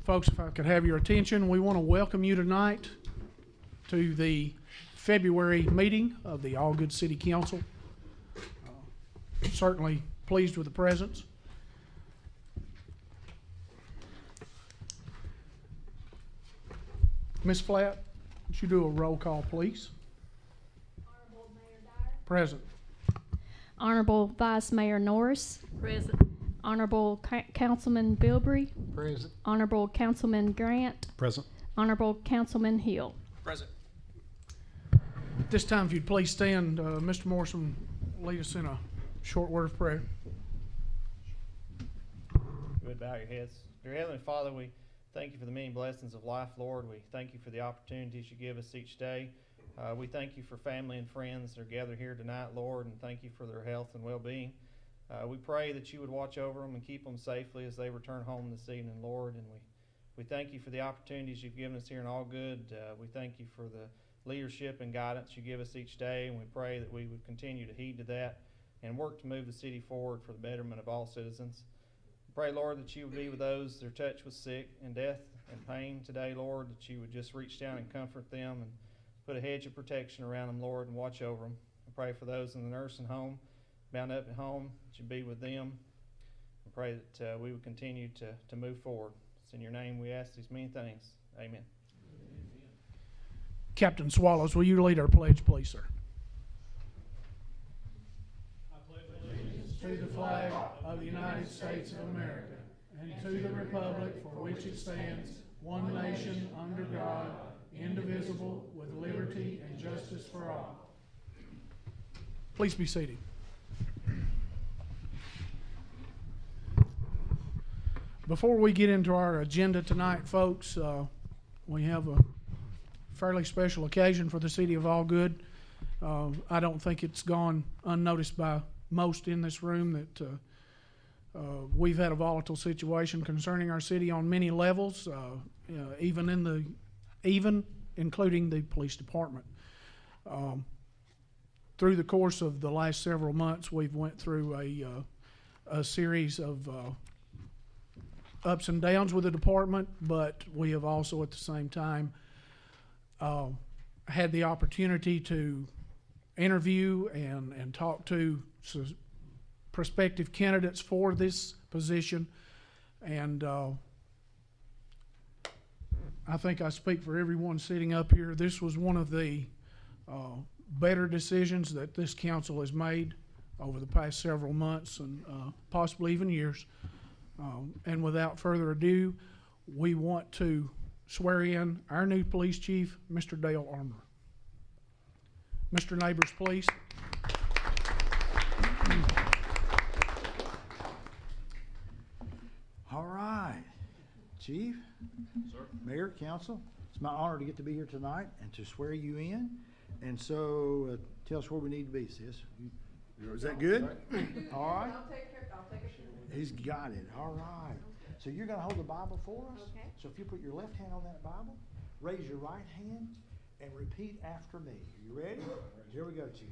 Folks, if I could have your attention, we want to welcome you tonight to the February meeting of the All Good City Council. Certainly pleased with the presence. Ms. Flatt, would you do a roll call, please? Honorable Mayor Dyer. Present. Honorable Vice Mayor Norris. Present. Honorable Councilman Bilbrey. Present. Honorable Councilman Grant. Present. Honorable Councilman Hill. Present. At this time, if you'd please stand, Mr. Morrison, lead us in a short word of prayer. You would bow your heads. Dear Heavenly Father, we thank you for the many blessings of life, Lord. We thank you for the opportunities you give us each day. We thank you for family and friends that are gathered here tonight, Lord, and thank you for their health and well-being. We pray that you would watch over them and keep them safely as they return home this evening, Lord. And we thank you for the opportunities you've given us here in All Good. We thank you for the leadership and guidance you give us each day, and we pray that we would continue to heed to that and work to move the city forward for the betterment of all citizens. Pray, Lord, that you would be with those that are touched with sick and death and pain today, Lord, that you would just reach down and comfort them and put a hedge of protection around them, Lord, and watch over them. I pray for those in the nursing home, bound up at home, that you be with them. I pray that we would continue to move forward. It's in your name we ask these many things. Amen. Captain Swallows, will you lead our pledge, please, sir? To the flag of the United States of America, and to the republic for which it stands, one nation, under God, indivisible, with liberty and justice for all. Please be seated. Before we get into our agenda tonight, folks, we have a fairly special occasion for the city of All Good. I don't think it's gone unnoticed by most in this room that we've had a volatile situation concerning our city on many levels, even including the police department. Through the course of the last several months, we've went through a series of ups and downs with the department, but we have also at the same time had the opportunity to interview and talk to prospective candidates for this position, and I think I speak for everyone sitting up here. This was one of the better decisions that this council has made over the past several months and possibly even years. And without further ado, we want to swear in our new police chief, Mr. Dale Armour. Mr. Neighbors, please. All right. Chief, Sir. Mayor, Council, it's my honor to get to be here tonight and to swear you in. And so tell us where we need to be, sis. Is that good? All right. I'll take a He's got it. All right. So you're going to hold the Bible for us. Okay. So if you put your left hand on that Bible, raise your right hand, and repeat after me. Are you ready? Here we go, Chief.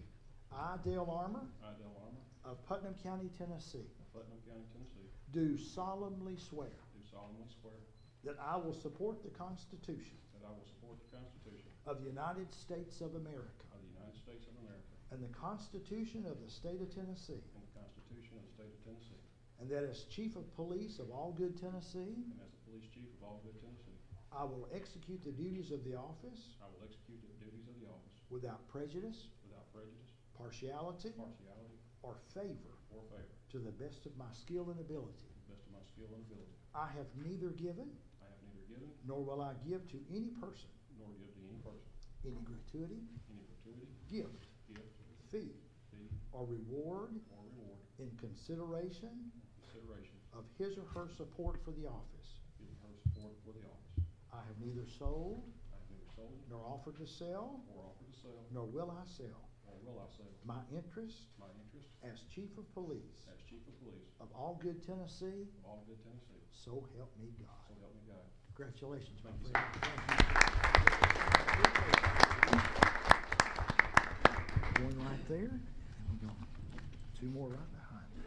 I, Dale Armour, I, Dale Armour, of Putnam County, Tennessee, of Putnam County, Tennessee, do solemnly swear do solemnly swear that I will support the Constitution that I will support the Constitution of the United States of America of the United States of America and the Constitution of the State of Tennessee, and the Constitution of the State of Tennessee, and that as Chief of Police of All Good Tennessee, and as the Police Chief of All Good Tennessee, I will execute the duties of the office I will execute the duties of the office without prejudice, without prejudice, partiality, partiality, or favor, or favor, to the best of my skill and ability. to the best of my skill and ability. I have neither given I have neither given nor will I give to any person nor give to any person any gratuity, any gratuity, gift, gift, fee, fee, or reward or reward in consideration in consideration of his or her support for the office. of her support for the office. I have neither sold I have neither sold nor offered to sell, or offered to sell, nor will I sell or will I sell my interest my interest as Chief of Police as Chief of Police of All Good Tennessee, of All Good Tennessee. so help me God. So help me God. Congratulations, my Thank you, friend. Thank you. One right there, and we go two more right behind there.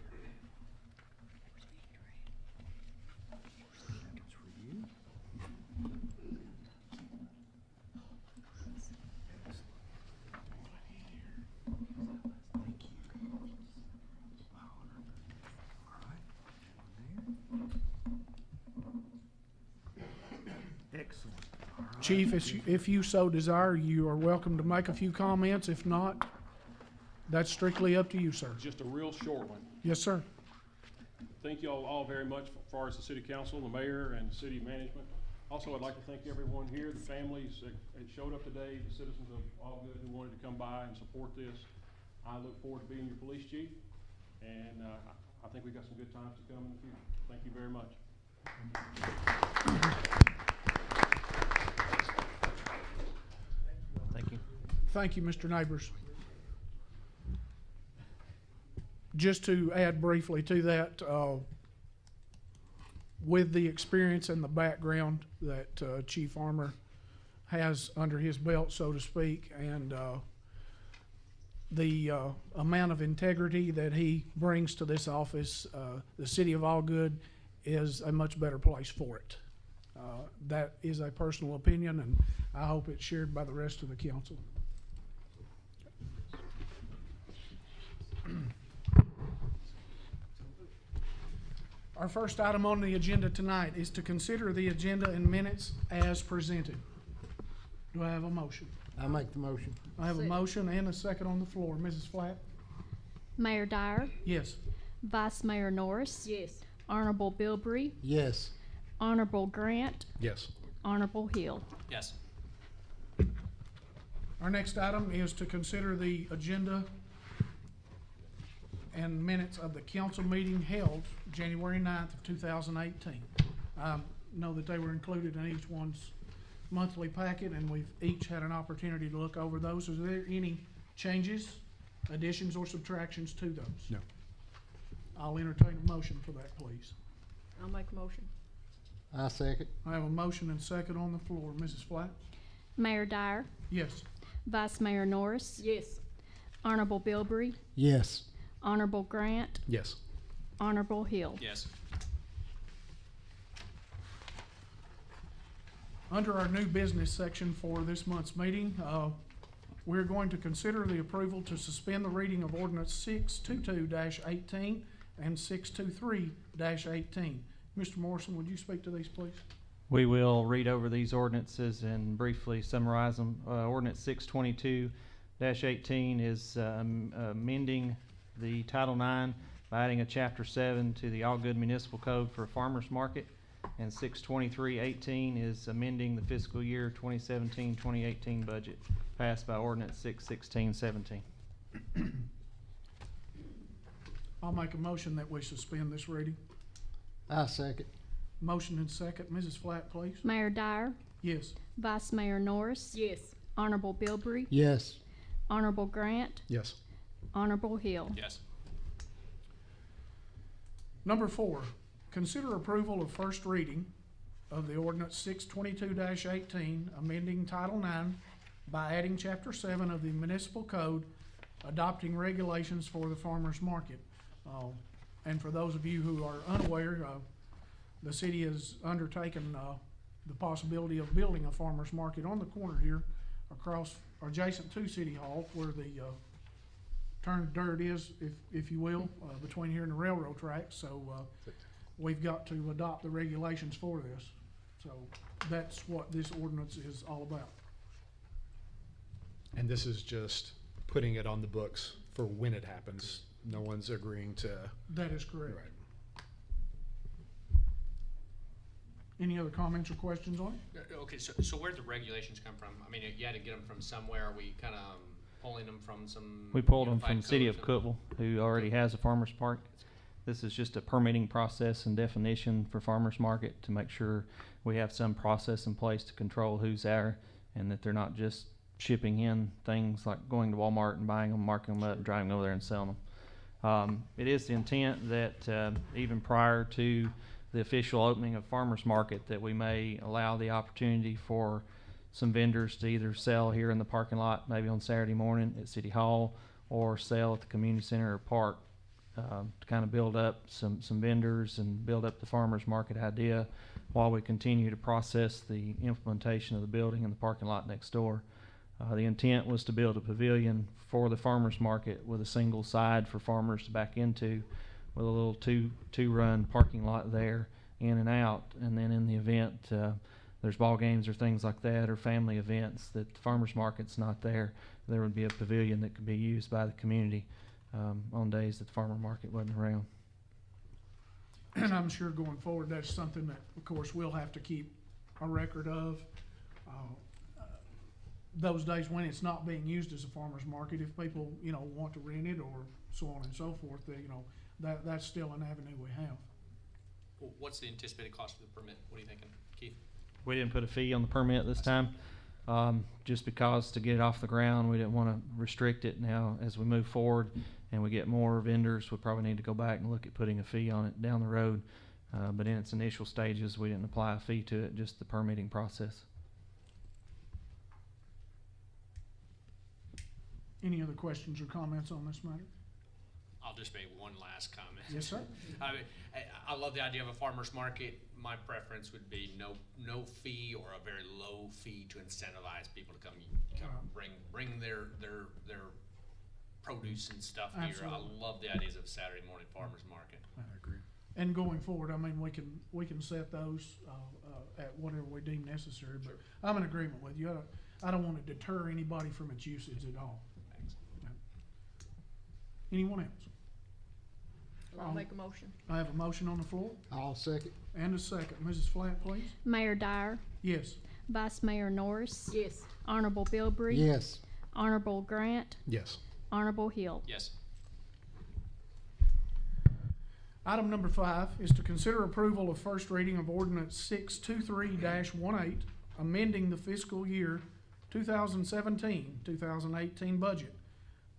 That's for you. Chief, if you so desire, you are welcome to make a few comments. If not, that's strictly up to you, sir. Just a real short one. Yes, sir. Thank you all very much as far as the city council, the mayor, and the city management. Also, I'd like to thank everyone here, the families that showed up today, the citizens of Allgood who wanted to come by and support this. I look forward to being your police chief, and I think we've got some good times to come in the future. Thank you very much. Thank you. Thank you, Mr. Neighbors. Just to add briefly to that, with the experience and the background that Chief Armour has under his belt, so to speak, and the amount of integrity that he brings to this office, the city of Allgood is a much better place for it. That is a personal opinion, and I hope it's shared by the rest of the council. Our first item on the agenda tonight is to consider the agenda and minutes as presented. Do I have a motion? I make the motion. I have a motion and a second on the floor. Mrs. Flatt? Mayor Dyer, Yes. Vice Mayor Norris, Yes. Honorable Bilbrey, Yes. Honorable Grant, Yes. Honorable Hill. Yes. Our next item is to consider the agenda and minutes of the council meeting held January 9th of 2018. I know that they were included in each one's monthly packet, and we've each had an opportunity to look over those. Is there any changes, additions, or subtractions to those? No. I'll entertain a motion for that, please. I'll make a motion. I second. I have a motion and second on the floor. Mrs. Flatt? Mayor Dyer, Yes. Vice Mayor Norris, Yes. Honorable Bilbrey, Yes. Honorable Grant, Yes. Honorable Hill. Yes. Under our new business section for this month's meeting, we're going to consider the approval to suspend the reading of ordinance 622-18 and 623-18. Mr. Morrison, would you speak to these, please? We will read over these ordinances and briefly summarize them. Ordinance 622-18 is amending the Title IX by adding a Chapter 7 to the Allgood Municipal Code for a farmer's market. And 623-18 is amending the fiscal year 2017-2018 budget passed by ordinance 616-17. I'll make a motion that we suspend this reading. I second. Motion and second. Mrs. Flatt, please. Mayor Dyer, Yes. Vice Mayor Norris, Yes. Honorable Bilbrey, Yes. Honorable Grant, Yes. Honorable Hill. Yes. Number 4, consider approval of first reading of the ordinance 622-18, amending Title IX by adding Chapter 7 of the Municipal Code, adopting regulations for the farmer's market. And for those of you who are unaware, the city has undertaken the possibility of building a farmer's market on the corner here across, or adjacent to City Hall, where the turned dirt is, if you will, between here and the railroad tracks. So we've got to adopt the regulations for this. So that's what this ordinance is all about. And this is just putting it on the books for when it happens. No one's agreeing to. That is correct. Right. Any other comments or questions on it? Okay, so where'd the regulations come from? I mean, you had to get them from somewhere. Are we kind of pulling them from some? We pulled them unified from the city code of or something? Cookeville, who already has a farmer's park. This is just a permitting process and definition for farmer's market to make sure we have some process in place to control who's there and that they're not just shipping in things like going to Walmart and buying them, marking them up, driving over there and selling them. It is the intent that even prior to the official opening of farmer's market that we may allow the opportunity for some vendors to either sell here in the parking lot, maybe on Saturday morning at City Hall, or sell at the community center or park, to kind of build up some vendors and build up the farmer's market idea while we continue to process the implementation of the building and the parking lot next door. The intent was to build a pavilion for the farmer's market with a single side for farmers to back into, with a little two-run parking lot there, in and out. And then in the event there's ball games or things like that, or family events that the farmer's market's not there, there would be a pavilion that could be used by the community on days that the farmer market wasn't around. And I'm sure going forward, that's something that, of course, we'll have to keep a record of. Those days when it's not being used as a farmer's market, if people, want to rent it or so on and so forth, that's still an avenue we have. What's the anticipated cost of the permit? What are you thinking, Keith? We didn't put a fee on the permit this time, just because to get it off the ground, we didn't want to restrict it. Now, as we move forward and we get more vendors, we probably need to go back and look at putting a fee on it down the road. But in its initial stages, we didn't apply a fee to it, just the permitting process. Any other questions or comments on this matter? I'll just make one last comment. Yes, sir. I love the idea of a farmer's market. My preference would be no fee or a very low fee to incentivize people to come bring their produce and stuff here. Absolutely. I love the ideas of Saturday morning farmer's market. I agree. And going forward, I mean, we can set those at whatever we deem necessary, but I'm in agreement with you. I don't want to deter anybody from its usage at all. Thanks. Anyone else? I'll make a motion. I have a motion on the floor I'll second. and a second. Mrs. Flatt, please. Mayor Dyer, Yes. Vice Mayor Norris, Yes. Honorable Bilbrey, Yes. Honorable Grant, Yes. Honorable Hill. Yes. Item number 5 is to consider approval of first reading of ordinance 623-18, amending the fiscal year 2017-2018 budget,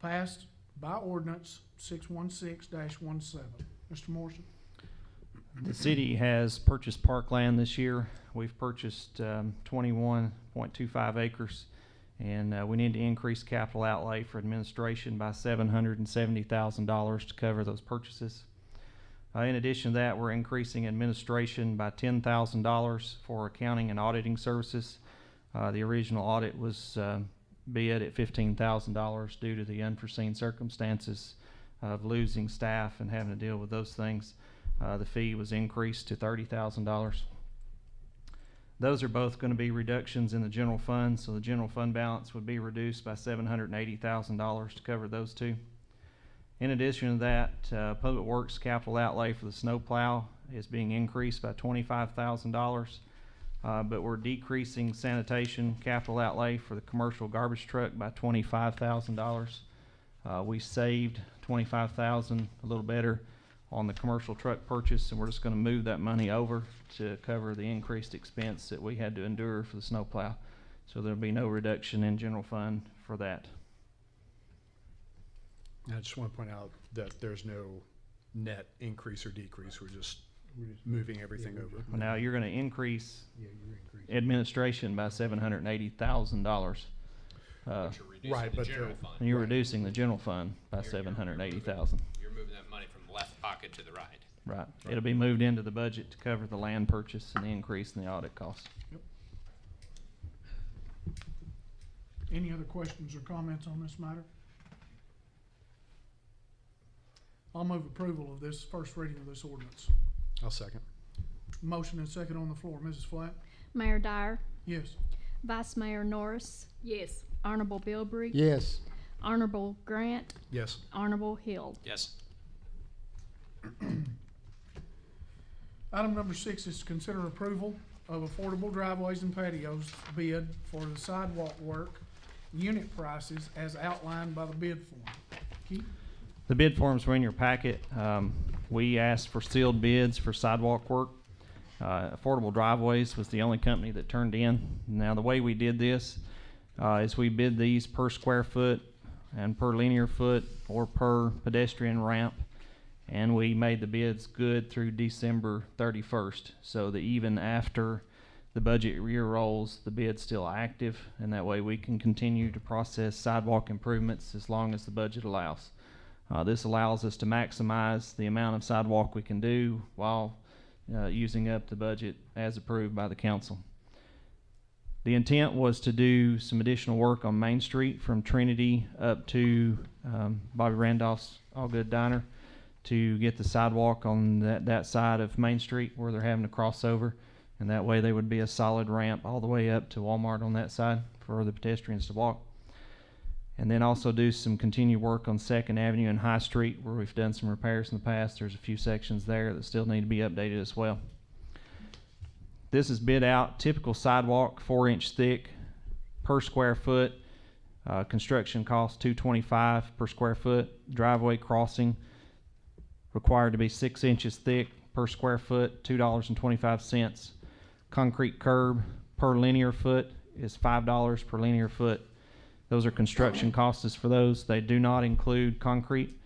passed by ordinance 616-17. Mr. Morrison. The city has purchased parkland this year. We've purchased 21.25 acres, and we need to increase capital outlay for administration by $770,000 to cover those purchases. In addition to that, we're increasing administration by $10,000 for accounting and auditing services. The original audit was bid at $15,000 due to the unforeseen circumstances of losing staff and having to deal with those things. The fee was increased to $30,000. Those are both going to be reductions in the general fund, so the general fund balance would be reduced by $780,000 to cover those two. In addition to that, Public Works capital outlay for the snow plow is being increased by $25,000, but we're decreasing sanitation capital outlay for the commercial garbage truck by $25,000. We saved $25,000, a little better, on the commercial truck purchase, and we're just going to move that money over to cover the increased expense that we had to endure for the snow plow. So there'll be no reduction in general fund for that. I just want to point out that there's no net increase or decrease. We're just moving everything over. Well, now you're going to increase Yeah, you're increasing. administration by $780,000. But you're reducing right, the but general the- fund. And you're reducing the general fund by $780,000. You're moving that money from the left pocket to the right. Right. It'll be moved into the budget to cover the land purchase and the increase in the audit costs. Any other questions or comments on this matter? I'll move approval of this first reading of this ordinance. I'll second. Motion and second on the floor. Mrs. Flatt? Mayor Dyer, Yes. Vice Mayor Norris, Yes. Honorable Bilbrey, Yes. Honorable Grant, Yes. Honorable Hill. Yes. Item number 6 is to consider approval of affordable driveways and patios bid for the sidewalk work unit prices as outlined by the bid form. Keith? The bid forms were in your packet. We asked for sealed bids for sidewalk work. Affordable Driveways was the only company that turned in. Now, the way we did this is we bid these per square foot and per linear foot or per pedestrian ramp, and we made the bids good through December 31st, so that even after the budget year rolls, the bid's still active, and that way we can continue to process sidewalk improvements as long as the budget allows. This allows us to maximize the amount of sidewalk we can do while using up the budget as approved by the council. The intent was to do some additional work on Main Street from Trinity up to Bobby Randolph's All Good Diner to get the sidewalk on that side of Main Street where they're having to cross over And that way they would be a solid ramp all the way up to Walmart on that side for the pedestrians to walk. And then also do some continued work on 2nd Avenue and High Street where we've done some repairs in the past. There's a few sections there that still need to be updated as well. This is bid out, typical sidewalk, 4-inch thick per square foot. Construction cost $225 per square foot. Driveway crossing required to be 6 inches thick per square foot, $2.25. Concrete curb per linear foot is $5 per linear foot. Those are construction costs for those. They do not include concrete.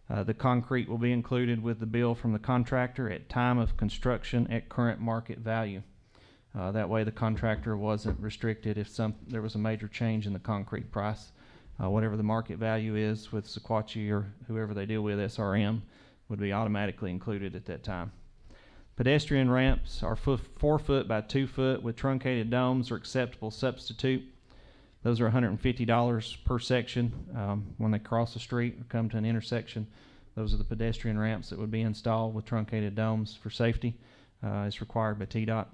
The concrete will be included with the bill from the contractor at time of construction at current market value. That way the contractor wasn't restricted if there was a major change in the concrete price. Whatever the market value is with Sequatchie or whoever they deal with, SRM, would be automatically included at that time. Pedestrian ramps are 4 foot by 2 foot with truncated domes or acceptable substitute. Those are $150 per section when they cross the street or come to an intersection. Those are the pedestrian ramps that would be installed with truncated domes for safety. It's required by TDOT.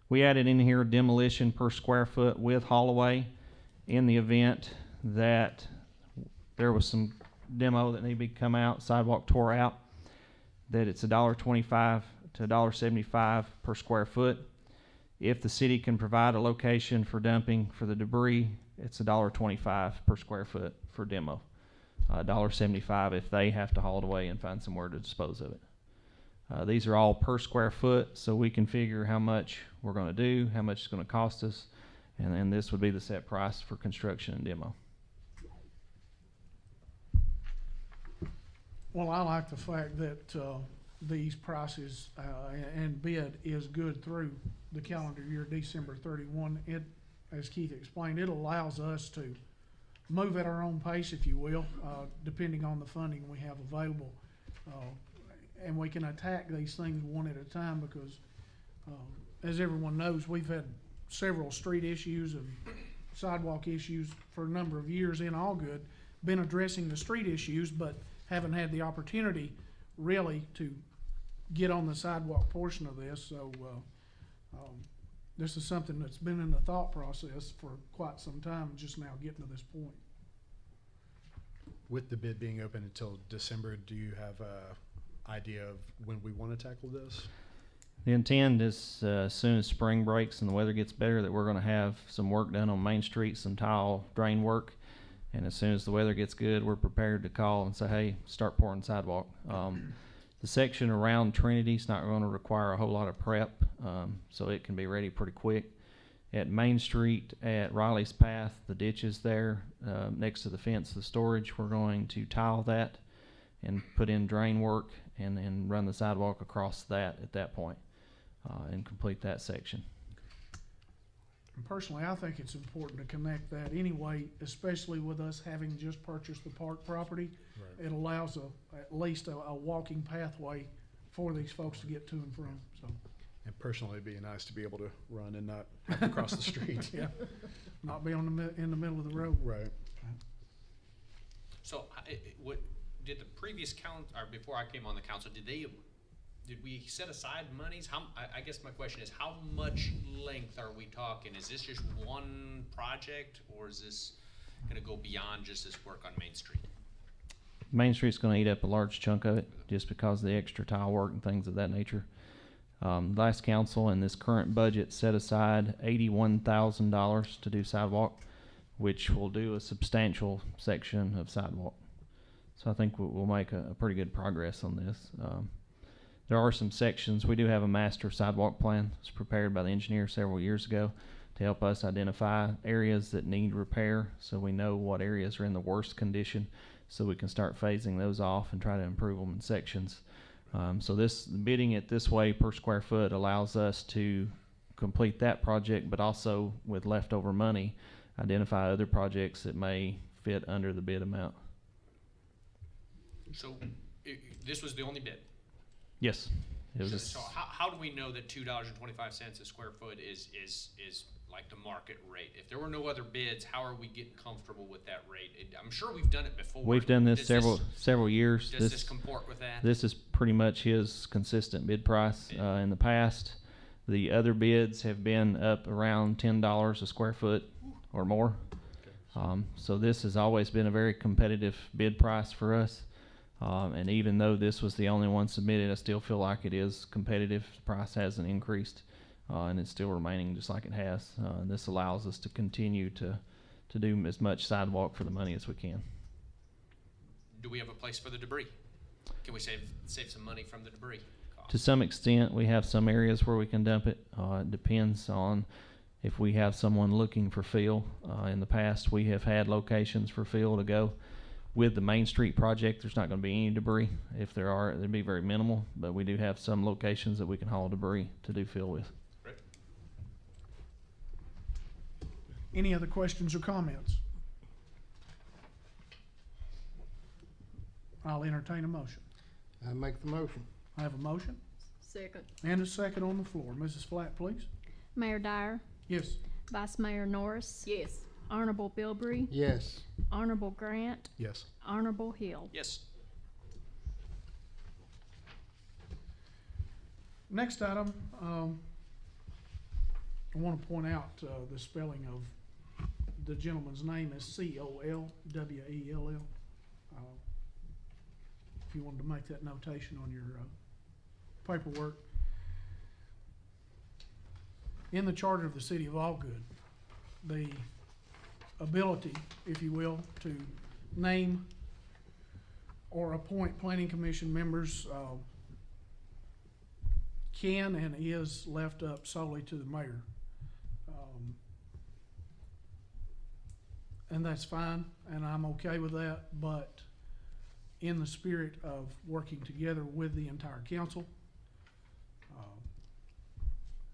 We added in here demolition per square foot with haul-away in the event that there was some demo that needed to come out, sidewalk tore out, that it's $1.25 to $1.75 per square foot. If the city can provide a location for dumping for the debris, it's $1.25 per square foot for demo. $1.75 if they have to haul it away and find somewhere to dispose of it. These are all per square foot, so we can figure how much we're going to do, how much it's going to cost us, and then this would be the set price for construction and demo. Well, I like the fact that these prices and bid is good through the calendar year, December 31. It, as Keith explained, it allows us to move at our own pace, if you will, depending on the funding we have available. And we can attack these things one at a time because, as everyone knows, we've had several street issues and sidewalk issues for a number of years in Allgood, been addressing the street issues, but haven't had the opportunity really to get on the sidewalk portion of this. So this is something that's been in the thought process for quite some time, just now getting to this point. With the bid being open until December, do you have a idea of when we want to tackle this? The intent is as soon as spring breaks and the weather gets better that we're going to have some work done on Main Street, some tile drain work. And as soon as the weather gets good, we're prepared to call and say, hey, start pouring sidewalk. The section around Trinity is not going to require a whole lot of prep, so it can be ready pretty quick. At Main Street, at Riley's Path, the ditch is there next to the fence, the storage. We're going to tile that and put in drain work and run the sidewalk across that at that point and complete that section. And personally, I think it's important to connect that anyway, especially with us having just purchased the park property. Right. It allows at least a walking pathway for these folks to get to and from. So, And personally, it'd be nice to be able to run and not have to cross the street. yeah, not be on in the middle of the road. Right. So, what did the previous or before I came on the council, did we set aside monies? I guess my question is, how much length are we talking? Is this just one project, or is this going to go beyond just this work on Main Street? Main Street's going to eat up a large chunk of it just because of the extra tile work and things of that nature. Last council and this current budget set aside $81,000 to do sidewalk, which will do a substantial section of sidewalk. So I think we'll make a pretty good progress on this. There are some sections. We do have a master sidewalk plan. It was prepared by the engineer several years ago to help us identify areas that need repair so we know what areas are in the worst condition so we can start phasing those off and try to improve them in sections. So this bidding it this way per square foot allows us to complete that project, but also with leftover money, identify other projects that may fit under the bid amount. So, this was the only bid? Yes. It was So how do we know that $2.25 a square foot is like the market rate? If there were no other bids, how are we getting comfortable with that rate? I'm sure we've done it before. We've done this Does several years. Does this comport with that? This is pretty much his consistent bid price in the past. The other bids have been up around $10 a square foot or more. So this has always been a very competitive bid price for us. And even though this was the only one submitted, I still feel like it is competitive. The price hasn't increased, and it's still remaining just like it has. This allows us to continue to do as much sidewalk for the money as we can. Do we have a place for the debris? Can we save some money from the debris cost? To some extent, we have some areas where we can dump it. It depends on if we have someone looking for fill. In the past, we have had locations for fill to go. With the Main Street project, there's not going to be any debris. If there are, it'd be very minimal, but we do have some locations that we can haul debris to do fill with. Great. Any other questions or comments? I'll entertain a motion. I make the motion. I have a motion Second. and a second on the floor. Mrs. Flatt, please. Mayor Dyer, Yes. Vice Mayor Norris, Yes. Honorable Bilbrey, Yes. Honorable Grant, Yes. Honorable Hill. Yes. Next item, I want to point out the spelling of the gentleman's name is Colwell. If you wanted to make that notation on your paperwork. In the charter of the City of Allgood, the ability, if you will, to name or appoint planning commission members can and is left up solely to the mayor. And that's fine, and I'm okay with that, but in the spirit of working together with the entire council,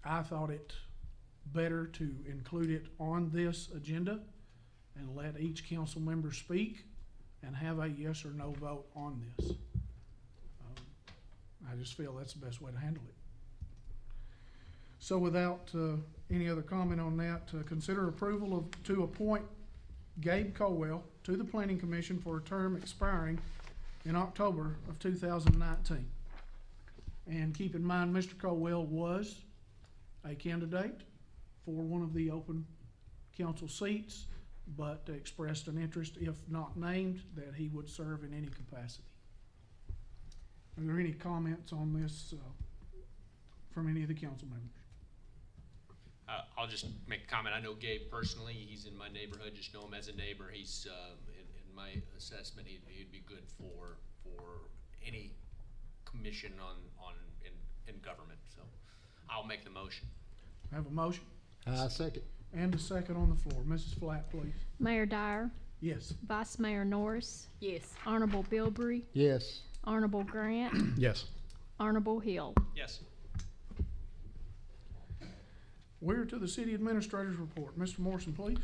I thought it better to include it on this agenda and let each council member speak and have a yes or no vote on this. I just feel that's the best way to handle it. So without any other comment on that, consider approval to appoint Gabe Colwell to the Planning Commission for a term expiring in October of 2019. And keep in mind, Mr. Colwell was a candidate for one of the open council seats, but expressed an interest, if not named, that he would serve in any capacity. Are there any comments on this from any of the council members? I'll just make a comment. I know Gabe personally. He's in my neighborhood. Just know him as a neighbor. He's, in my assessment, he'd be good for any commission in government. So I'll make the motion. I have a motion I second. and a second on the floor. Mrs. Flatt, please. Mayor Dyer, Yes. Vice Mayor Norris, Yes. Honorable Bilbrey, Yes. Honorable Grant, Yes. Honorable Hill. Yes. We're to the city administrator's report. Mr. Morrison, please.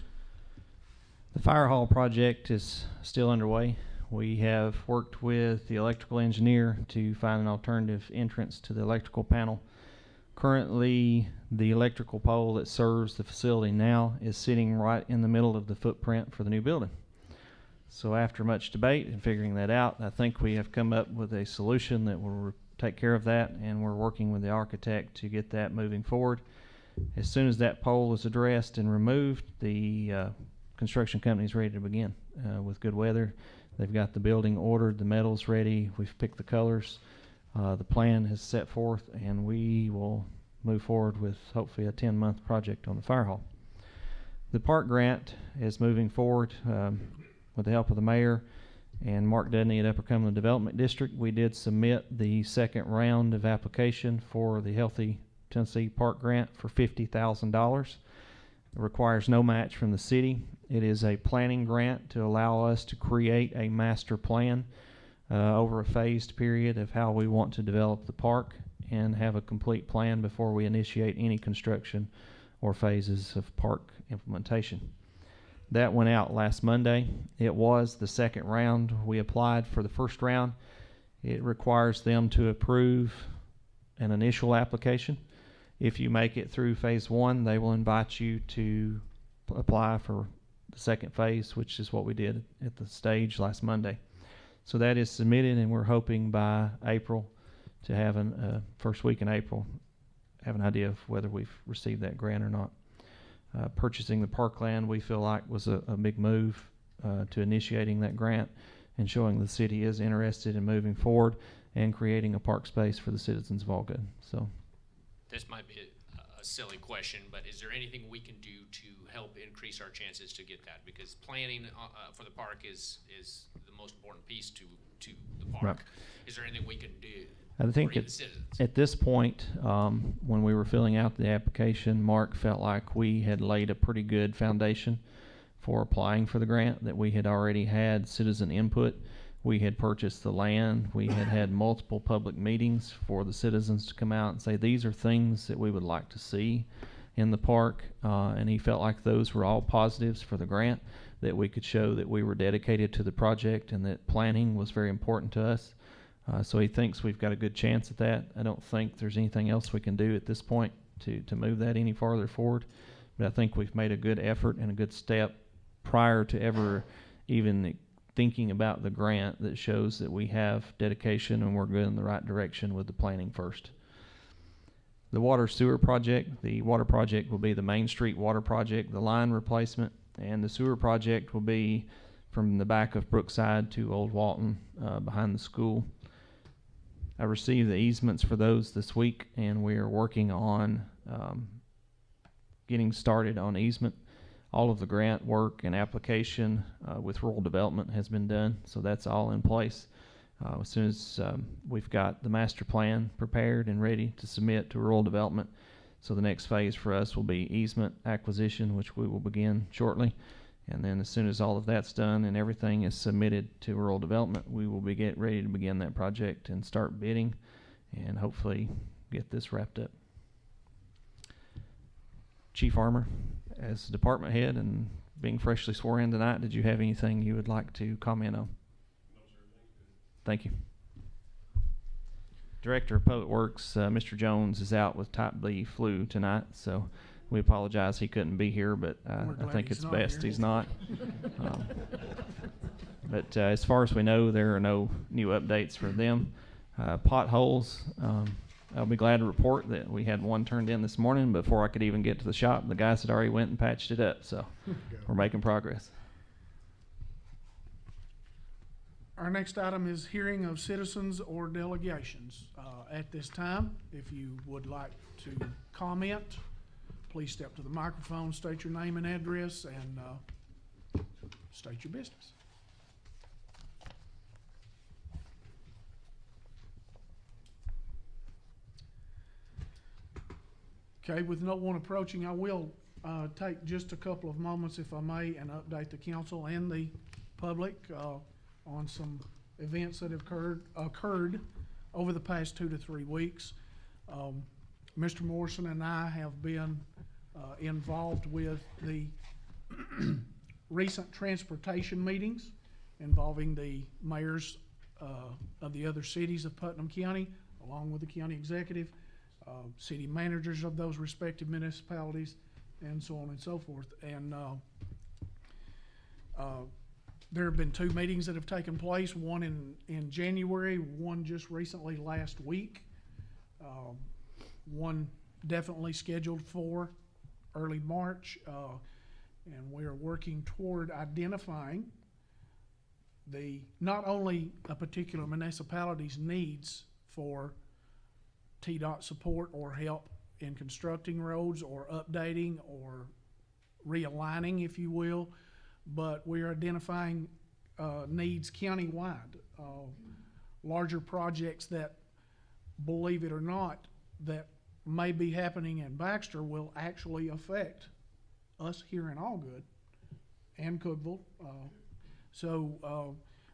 The fire hall project is still underway. We have worked with the electrical engineer to find an alternative entrance to the electrical panel. Currently, the electrical pole that serves the facility now is sitting right in the middle of the footprint for the new building. So after much debate and figuring that out, I think we have come up with a solution that will take care of that, and we're working with the architect to get that moving forward. As soon as that pole is addressed and removed, the construction company is ready to begin with good weather. They've got the building ordered, the metal's ready, we've picked the colors, the plan is set forth, and we will move forward with hopefully a 10-month project on the fire hall. The park grant is moving forward with the help of the mayor and Mark Dudney at Upper Cumberland Development District. We did submit the second round of application for the Healthy Tennessee Park Grant for $50,000. It requires no match from the city. It is a planning grant to allow us to create a master plan over a phased period of how we want to develop the park and have a complete plan before we initiate any construction or phases of park implementation. That went out last Monday. It was the second round. We applied for the first round. It requires them to approve an initial application. If you make it through phase one, they will invite you to apply for the second phase, which is what we did at the stage last Monday. So that is submitted, and we're hoping by April to have first week in April, have an idea of whether we've received that grant or not. Purchasing the parkland, we feel like was a big move to initiating that grant and showing the city is interested in moving forward and creating a park space for the citizens of Allgood. So, This might be a silly question, but is there anything we can do to help increase our chances to get that? Because planning for the park is the most important piece to the park. Right. Is there anything we can do? I think for the citizens? at this point, when we were filling out the application, Mark felt like we had laid a pretty good foundation for applying for the grant, that we had already had citizen input. We had purchased the land. We had had multiple public meetings for the citizens to come out and say, these are things that we would like to see in the park. And he felt like those were all positives for the grant, that we could show that we were dedicated to the project and that planning was very important to us. So he thinks we've got a good chance at that. I don't think there's anything else we can do at this point to move that any farther forward. But I think we've made a good effort and a good step prior to ever even thinking about the grant that shows that we have dedication and we're good in the right direction with the planning first. The water sewer project, the water project will be the Main Street water project, the line replacement, and the sewer project will be from the back of Brookside to Old Walton behind the school. I received the easements for those this week, and we are working on getting started on easement. All of the grant work and application with rural development has been done, so that's all in place. As soon as we've got the master plan prepared and ready to submit to rural development, so the next phase for us will be easement acquisition, which we will begin shortly. And then as soon as all of that's done and everything is submitted to rural development, we will be ready to begin that project and start bidding and hopefully get this wrapped up. Chief Armour, as department head and being freshly sworn in tonight, did you have anything you would like to comment on? No, sir. Thank you. Director of Public Works, Mr. Jones, is out with type B flu tonight, so we apologize he couldn't be here, but We're I glad think he's it's not best here. he's not. But as far as we know, there are no new updates for them. Potholes, I'll be glad to report that we had one turned in this morning. Before I could even get to the shop, the guys had already went and patched it up, so we're making progress. Our next item is hearing of citizens or delegations. At this time, if you would like to comment, please step to the microphone, state your name and address, and state your business. Okay, with no one approaching, I will take just a couple of moments, if I may, and update the council and the public on some events that have occurred over the past 2 to 3 weeks. Mr. Morrison and I have been involved with the recent transportation meetings involving the mayors of the other cities of Putnam County, along with the county executive, city managers of those respective municipalities, and so on and so forth. And there have been 2 meetings that have taken place, one in January, one just recently last week. One definitely scheduled for early March, and we are working toward identifying not only a particular municipality's needs for TDOT support or help in constructing roads or updating or realigning, if you will, but we're identifying needs countywide, larger projects that, believe it or not, that may be happening in Baxter will actually affect us here in Allgood and Cookeville.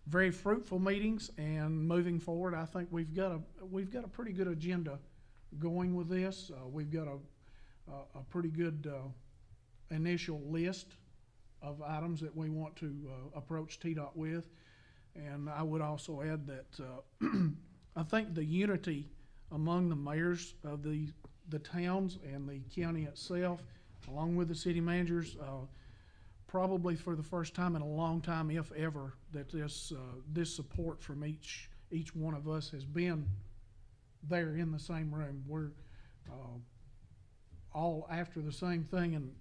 Very fruitful meetings, and moving forward, I think we've got a pretty good agenda going with this. We've got a pretty good initial list of items that we want to approach TDOT with. And I would also add that I think the unity among the mayors of the towns and the county itself, along with the city managers, probably for the first time in a long time, if ever, that this support from each one of us has been there in the same room. all after the same thing, and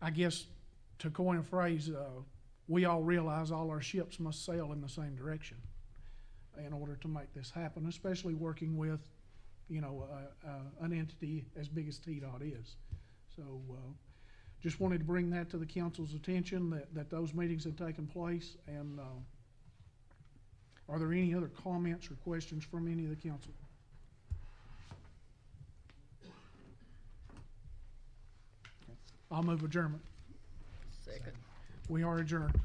I guess, to coin a phrase, we all realize all our ships must sail in the same direction in order to make this happen, especially working with, an entity as big as TDOT is. So, just wanted to bring that to the council's attention, that those meetings had taken place, and, are there any other comments or questions from any of the council? I'll move adjournment. Second. We are adjourned.